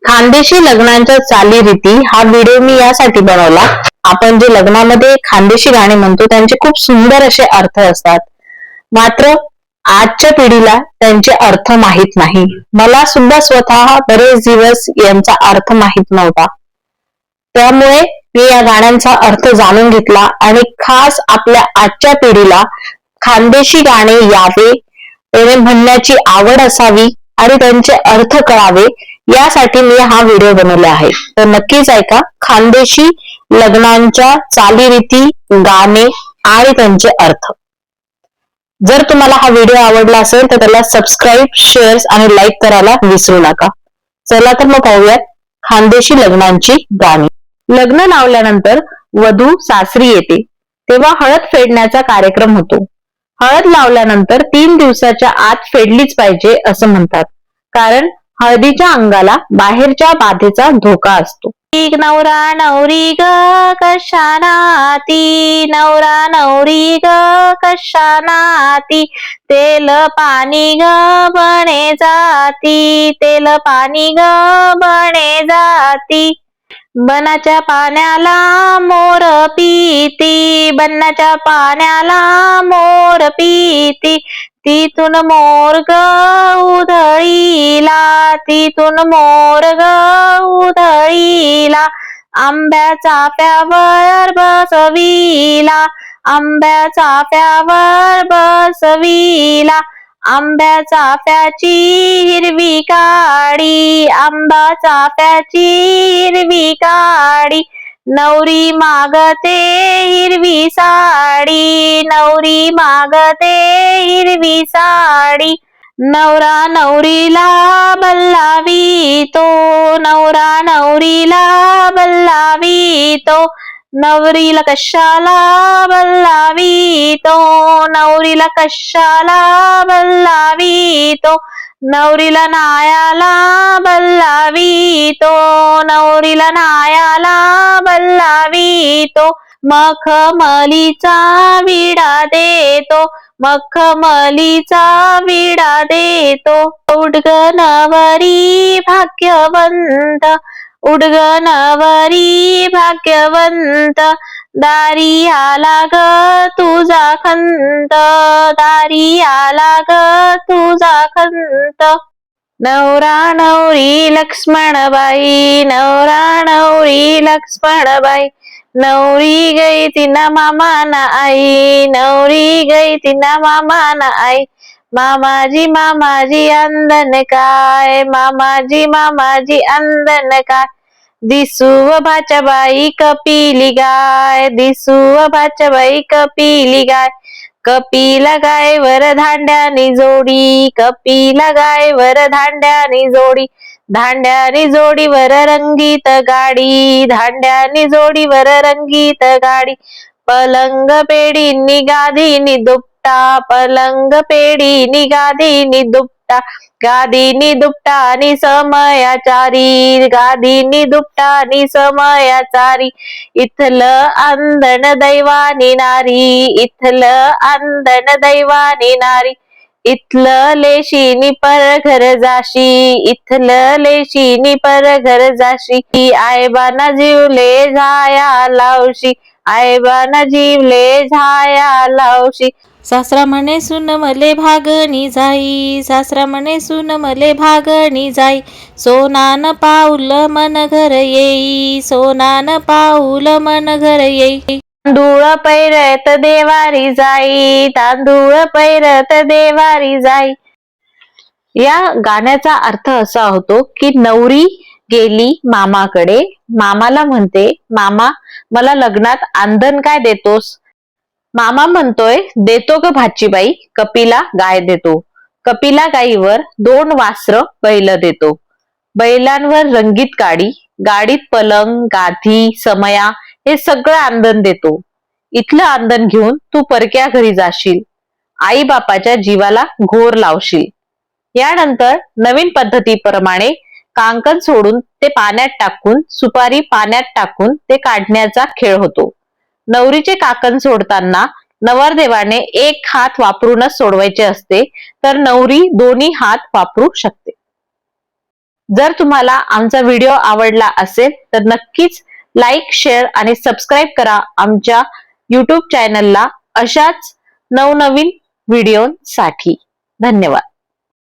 खानदेशी लग्नांच्या चालीरीती हा व्हिडिओ मी यासाठी बनवला. आपण जे लग्नामध्ये खानदेशी गाणे म्हणतो त्यांचे खूप सुंदर असे अर्थ असतात, मात्र आजच्या पिढीला त्यांचे अर्थ माहित नाही. मला सुद्धा स्वतः बरेच दिवस यांचा अर्थ माहित नव्हता. त्यामुळे मी या गाण्यांचा अर्थ जाणून घेतला आणि खास आपल्या आजच्या पिढीला खानदेशी गाणे यावे, त्याने म्हणण्याची आवड असावी आणि त्यांचे अर्थ कळावे यासाठी मी हा व्हिडिओ बनवला आहे. तर नक्कीच ऐका खानदेशी लग्नांच्या चालीरीती, गाणे आणि त्यांचे अर्थ. जर तुम्हाला हा व्हिडिओ आवडला असेल तर त्याला सबस्क्राईब, शेअर आणि लाईक करायला विसरू नका. चला तर मग पाहूयात खानदेशी लग्नांची गाणी. लग्न लावल्यानंतर वधू सासरी येते तेव्हा हळद फेडण्याचा कार्यक्रम होतो. हळद लावल्यानंतर 3 दिवसाच्या आत फेडलीच पाहिजे असं म्हणतात, कारण हळदीच्या अंगाला बाहेरच्या बाधेचा धोका असतो. नवरा नवरी ग कशानाती, नवरा नवरी ग कशानाती, तेल पाणी ग बने जाती, तेल पाणी ग बने जाती. बनाच्या पाण्याला मोर पीती, बनाच्या पाण्याला मोर पीती, तिथून मोर ग उधळीला, तिथून मोर ग उधळीला. आंब्याचा चाफ्यावर बसविला, आंब्याचा चाफ्यावर बसविला. आंब्या चाफ्याची हिरवी काडी, आंबा चाफ्याची हिरवी काडी. नवरी मागते हिरवी साडी, नवरी मागते हिरवी साडी. नवरा नवरीला बल्लावितो, नवरा नवरीला बल्लावितो. नवरीला कशाला बल्लावितो, नवरीला कशाला बल्लावितो. नवरीला नायाला बल्लावितो, नवरीला नायाला बल्लावितो. मखमलीचा विडा देतो, मखमलीचा विडा देतो. उडग नवरी भाग्यवंत, उडग नवरी भाग्यवंत. दारी आला ग तुझा खंत, दारी आला ग तुझा खंत. नवरा नवरी लक्ष्मणबाई, नवरा नवरी लक्ष्मणबाई. नवरी गई तिना मामाना आई, नवरी गई तिना मामाना आई. मामाजी मामाजी अंदन काय, मामाजी मामाजी अंदन काय. दिसू भाच्याबाई कपिली गाय, दिसू भाच्याबाई कपिली गाय. कपिला गायवर धांड्यानी जोडी, कपिला गायवर धांड्यानी जोडी. धांड्यानी जोडीवर रंगीत गाडी, धांड्यानी जोडीवर रंगीत गाडी. पलंग पेढीनी गादीनी दुपटा, पलंग पेढीनी गादीनी दुपटा. गादीनी दुपटानी समयाचारी, गादीनी दुपटानी समयाचारी. इथलं अंधन दैवानी नारी, इथलं अंधन दैवानी नारी. इथलं लेशीनी पर घर जाशी, इथलं लेशीनी पर घर जाशी. आईबाना जीवले झाया लावशी, आईबाना जीवले झाया लावशी. सासरा म्हणे सुन मले भागणी जाई, सासरा म्हणे सुन मले भागणी जाई. सोनान पाऊल मन घर येई, सोनान पाऊल मन घर येई. तांदूळ पैरत देवारी जाई, तांदूळ पैरत देवारी जाई. या गाण्याचा अर्थ असा होतो की नवरी गेली मामाकडे, मामाला म्हणते, मामा मला लग्नात आंधण काय देतोस. मामा म्हणतोय, देतो ग भाचीबाई, कपिला गाय देतो. कपिला गायीवर 2 वासर बैल देतो. बैलांवर रंगीत गाडी, गाडीत पलंग, गादी, समया हे सगळं आंधण देतो. इथलं आंधण घेऊन तू परक्या घरी जाशील, आई बापाच्या जीवाला घोर लावशील. यानंतर नवीन पद्धतीप्रमाणे कांकण सोडून ते पाण्यात टाकून, सुपारी पाण्यात टाकून ते काढण्याचा खेळ होतो. नवरीचे काकण सोडताना नवरदेवाने एक हात वापरूनच सोडवायचे असते, तर नवरी दोन्ही हात वापरू शकते. जर तुम्हाला आमचा व्हिडिओ आवडला असेल तर नक्कीच लाईक, शेअर आणि सबस्क्राईब करा आमच्या YouTube चॅनलला अशाच नवनवीन व्हिडिओसाठी. धन्यवाद.